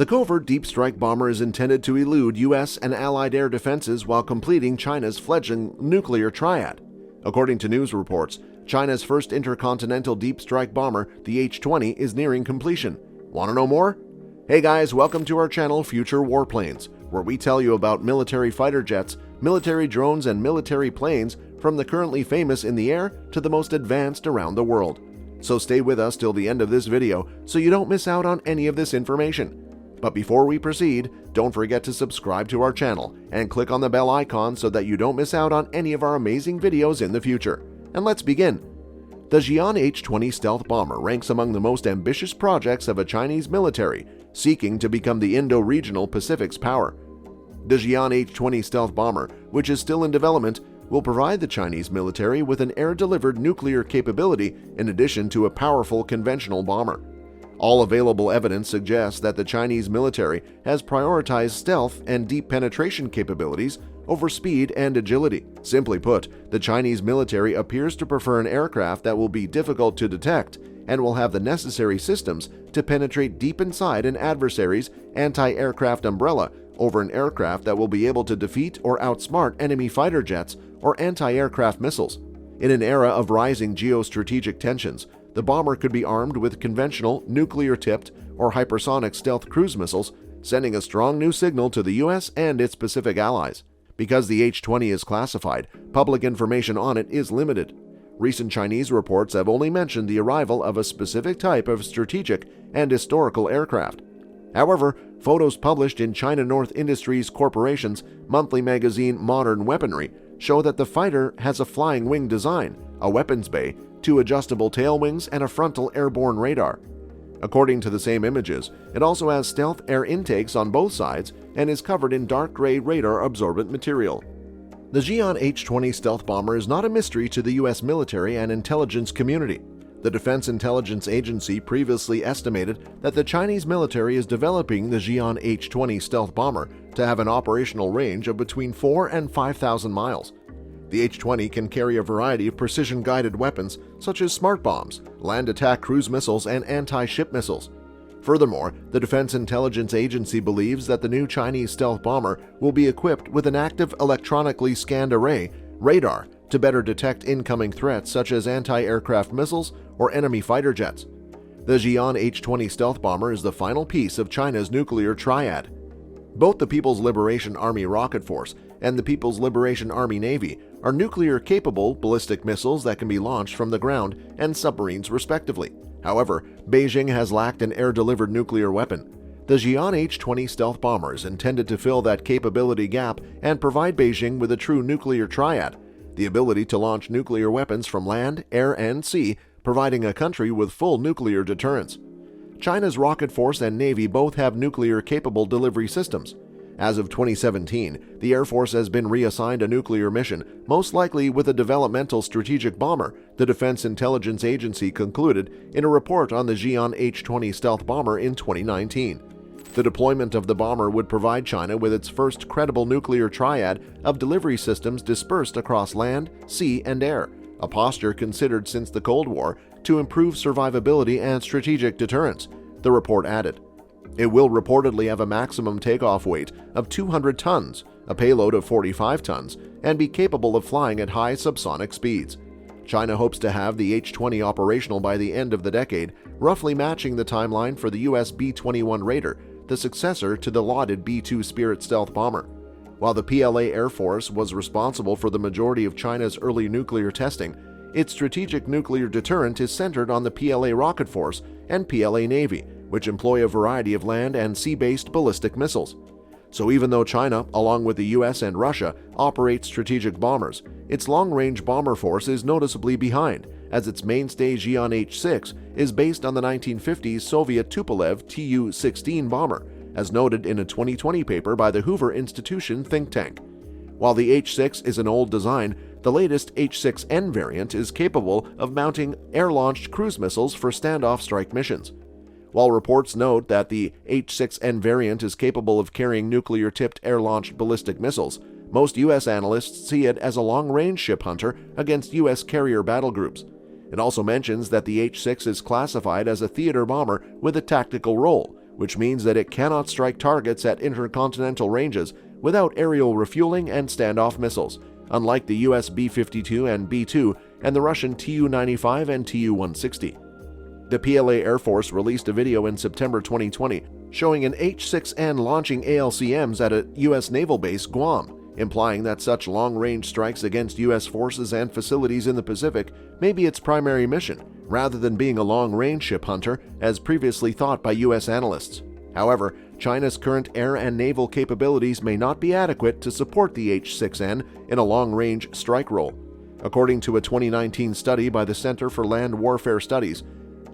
The covert deep strike bomber is intended to elude U.S. and allied air defenses while completing China's fledgling nuclear triad. According to news reports, China's first intercontinental deep strike bomber, the H-20, is nearing completion. Want to know more? Hey guys, welcome to our channel Future Warplanes, where we tell you about military fighter jets, military drones, and military planes from the currently famous in the air to the most advanced around the world. So stay with us till the end of this video so you don't miss out on any of this information. But before we proceed, don't forget to subscribe to our channel and click on the bell icon so that you don't miss out on any of our amazing videos in the future. And let's begin. The Xian H-20 stealth bomber ranks among the most ambitious projects of a Chinese military seeking to become the Indo-regional Pacific's power. The Xian H-20 stealth bomber, which is still in development, will provide the Chinese military with an air-delivered nuclear capability in addition to a powerful conventional bomber. All available evidence suggests that the Chinese military has prioritized stealth and deep penetration capabilities over speed and agility. Simply put, the Chinese military appears to prefer an aircraft that will be difficult to detect and will have the necessary systems to penetrate deep inside an adversary's anti-aircraft umbrella over an aircraft that will be able to defeat or outsmart enemy fighter jets or anti-aircraft missiles. In an era of rising geostrategic tensions, the bomber could be armed with conventional, nuclear-tipped, or hypersonic stealth cruise missiles, sending a strong new signal to the U.S. and its Pacific allies. Because the H-20 is classified, public information on it is limited. Recent Chinese reports have only mentioned the arrival of a specific type of strategic and historical aircraft. However, photos published in China North Industries Corporation's monthly magazine Modern Weaponry show that the fighter has a flying wing design, a weapons bay, two adjustable tail wings, and a frontal airborne radar. According to the same images, it also has stealth air intakes on both sides and is covered in dark gray radar-absorbent material. The Xian H-20 stealth bomber is not a mystery to the U.S. military and intelligence community. The Defense Intelligence Agency previously estimated that the Chinese military is developing the Xian H-20 stealth bomber to have an operational range of between 4,000 and 5,000 miles. The H-20 can carry a variety of precision-guided weapons such as smart bombs, land attack cruise missiles, and anti-ship missiles. Furthermore, the Defense Intelligence Agency believes that the new Chinese stealth bomber will be equipped with an active electronically scanned array, radar, to better detect incoming threats such as anti-aircraft missiles or enemy fighter jets. The Xian H-20 stealth bomber is the final piece of China's nuclear triad. Both the People's Liberation Army Rocket Force and the People's Liberation Army Navy are nuclear-capable ballistic missiles that can be launched from the ground and submarines respectively. However, Beijing has lacked an air-delivered nuclear weapon. The Xian H-20 stealth bomber is intended to fill that capability gap and provide Beijing with a true nuclear triad, the ability to launch nuclear weapons from land, air, and sea, providing a country with full nuclear deterrence. China's Rocket Force and Navy both have nuclear-capable delivery systems. As of 2017, the Air Force has been reassigned a nuclear mission, most likely with a developmental strategic bomber, the Defense Intelligence Agency concluded in a report on the Xian H-20 stealth bomber in 2019. The deployment of the bomber would provide China with its first credible nuclear triad of delivery systems dispersed across land, sea, and air, a posture considered since the Cold War to improve survivability and strategic deterrence, the report added. It will reportedly have a maximum takeoff weight of 200 tons, a payload of 45 tons, and be capable of flying at high subsonic speeds. China hopes to have the H-20 operational by the end of the decade, roughly matching the timeline for the U.S. B-21 Raider, the successor to the lauded B-2 Spirit stealth bomber. While the PLA Air Force was responsible for the majority of China's early nuclear testing, its strategic nuclear deterrent is centered on the PLA Rocket Force and PLA Navy, which employ a variety of land and sea-based ballistic missiles. So even though China, along with the US and Russia, operates strategic bombers, its long-range bomber force is noticeably behind, as its mainstay Xian H-6 is based on the 1950s Soviet Tupolev Tu-16 bomber, as noted in a 2020 paper by the Hoover Institution think tank. While the H-6 is an old design, the latest H-6N variant is capable of mounting air-launched cruise missiles for standoff strike missions. While reports note that the H-6N variant is capable of carrying nuclear-tipped air-launched ballistic missiles, most U.S. analysts see it as a long-range ship hunter against U.S. carrier battle groups. It also mentions that the H-6 is classified as a theater bomber with a tactical role, which means that it cannot strike targets at intercontinental ranges without aerial refueling and standoff missiles, unlike the US B-52 and B-2 and the Russian Tu-95 and Tu-160. The PLA Air Force released a video in September 2020 showing an H-6N launching ALCMs at a U.S. naval base, Guam, implying that such long-range strikes against U.S. forces and facilities in the Pacific may be its primary mission, rather than being a long-range ship hunter, as previously thought by U.S. analysts. However, China's current air and naval capabilities may not be adequate to support the H-6N in a long-range strike role. According to a 2019 study by the Center for Land Warfare Studies,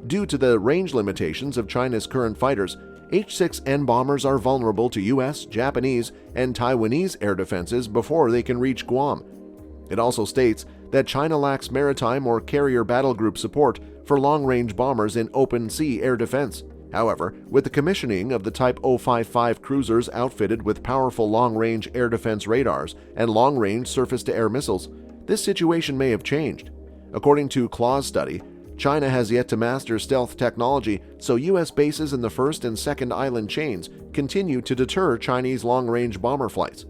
due to the range limitations of China's current fighters, H-6N bombers are vulnerable to U.S., Japanese, and Taiwanese air defenses before they can reach Guam. It also states that China lacks maritime or carrier battle group support for long-range bombers in open sea air defense. However, with the commissioning of the Type 055 cruisers outfitted with powerful long-range air defense radars and long-range surface-to-air missiles, this situation may have changed. According to Claw's study, China has yet to master stealth technology, so U.S. bases in the first and second island chains continue to deter Chinese long-range bomber flights.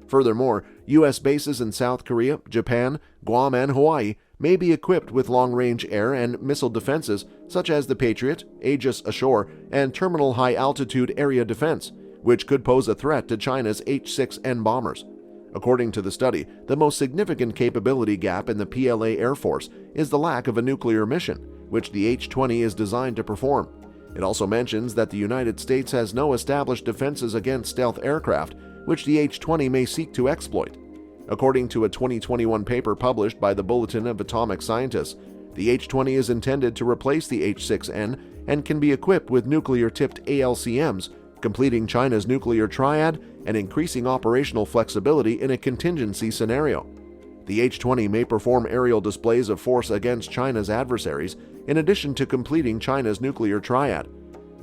Furthermore, U.S. bases in South Korea, Japan, Guam, and Hawaii may be equipped with long-range air and missile defenses such as the Patriot, Aegis Ashore, and Terminal High-Altitude Area Defense, which could pose a threat to China's H-6N bombers. According to the study, the most significant capability gap in the PLA Air Force is the lack of a nuclear mission, which the H-20 is designed to perform. It also mentions that the United States has no established defenses against stealth aircraft, which the H-20 may seek to exploit. According to a 2021 paper published by the Bulletin of Atomic Scientists, the H-20 is intended to replace the H-6N and can be equipped with nuclear-tipped ALCMs, completing China's nuclear triad and increasing operational flexibility in a contingency scenario. The H-20 may perform aerial displays of force against China's adversaries, in addition to completing China's nuclear triad.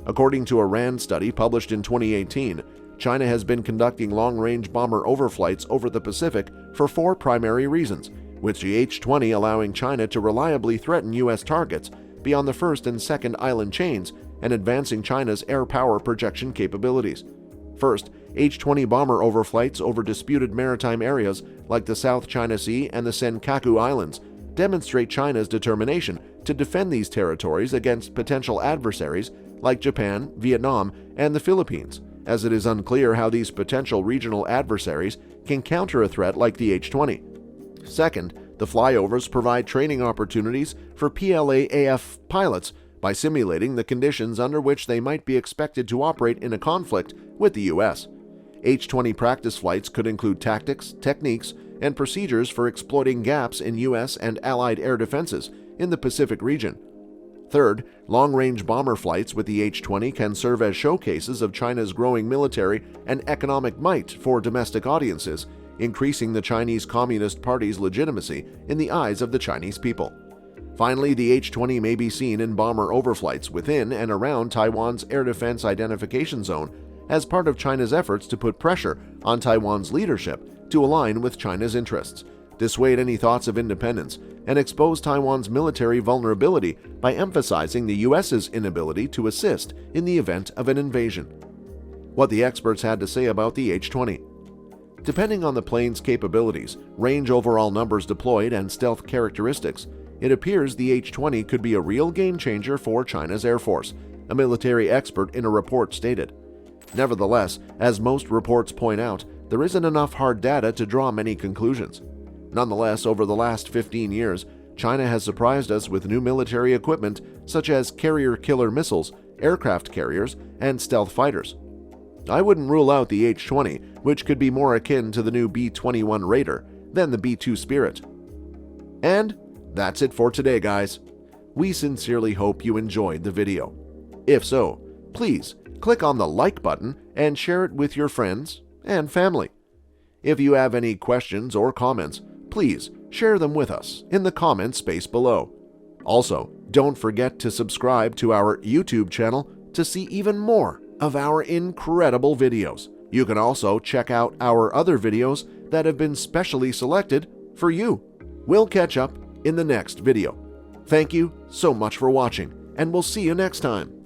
According to a RAND study published in 2018, China has been conducting long-range bomber overflights over the Pacific for 4 primary reasons, with the H-20 allowing China to reliably threaten U.S. targets beyond the first and second island chains and advancing China's air power projection capabilities. First, H-20 bomber overflights over disputed maritime areas like the South China Sea and the Senkaku Islands demonstrate China's determination to defend these territories against potential adversaries like Japan, Vietnam, and the Philippines, as it is unclear how these potential regional adversaries can counter a threat like the H-20. Second, the flyovers provide training opportunities for PLA-AF pilots by simulating the conditions under which they might be expected to operate in a conflict with the U.S. H-20 practice flights could include tactics, techniques, and procedures for exploiting gaps in U.S. and Allied air defenses in the Pacific region. Third, long-range bomber flights with the H-20 can serve as showcases of China's growing military and economic might for domestic audiences, increasing the Chinese Communist Party's legitimacy in the eyes of the Chinese people. Finally, the H-20 may be seen in bomber overflights within and around Taiwan's Air Defense Identification Zone as part of China's efforts to put pressure on Taiwan's leadership to align with China's interests, dissuade any thoughts of independence, and expose Taiwan's military vulnerability by emphasizing the U.S.'s inability to assist in the event of an invasion. What the experts had to say about the H-20. Depending on the plane's capabilities, range overall numbers deployed, and stealth characteristics, it appears the H-20 could be a real game-changer for China's Air Force, a military expert in a report stated. Nevertheless, as most reports point out, there isn't enough hard data to draw many conclusions. Nonetheless, over the last 15 years, China has surprised us with new military equipment such as carrier-killer missiles, aircraft carriers, and stealth fighters. I wouldn't rule out the H-20, which could be more akin to the new B-21 Raider than the B-2 Spirit. And that's it for today, guys. We sincerely hope you enjoyed the video. If so, please click on the like button and share it with your friends and family. If you have any questions or comments, please share them with us in the comment space below. Also, don't forget to subscribe to our YouTube channel to see even more of our incredible videos. You can also check out our other videos that have been specially selected for you. We'll catch up in the next video. Thank you so much for watching, and we'll see you next time.